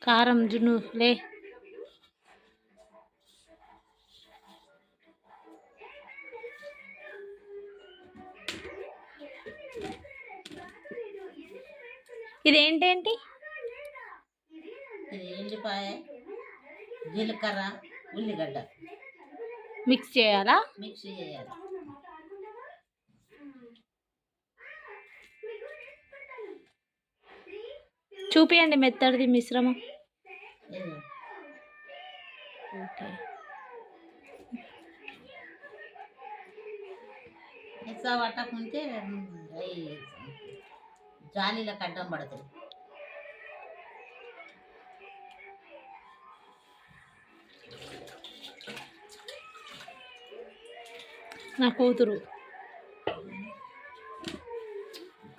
కారం జున్ను లే. ఇదేంటేంటి? ఇది ఎల్లిపాయ, జీలకర్ర, ఉల్లిగడ్డ మిక్స్ చేయాలా? మిక్స్ చేయాలి. చూపియండి మెత్తడిది మిశ్రమం. ఓకే. మిక్సా పట్టకుంటే జాలీలకు అడ్డం పడుతుంది. నా కూతురు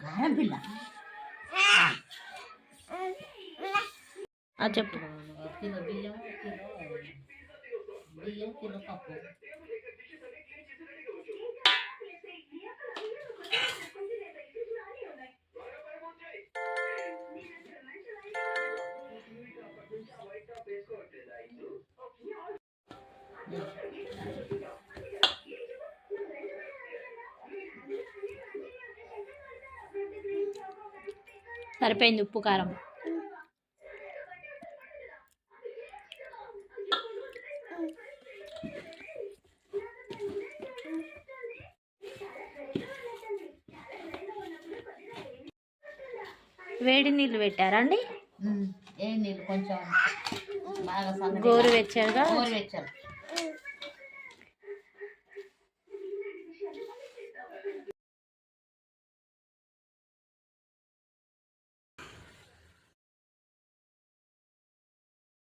కారం పిల్ల చెప్పు. కిలో బియ్యం, కిలో పప్పు. సరిపోయింది ఉప్పు కారం. వేడి నీళ్ళు పెట్టారా అండి? ఏ నీళ్ళు కొంచెం బాగా గోరువెచ్చగా.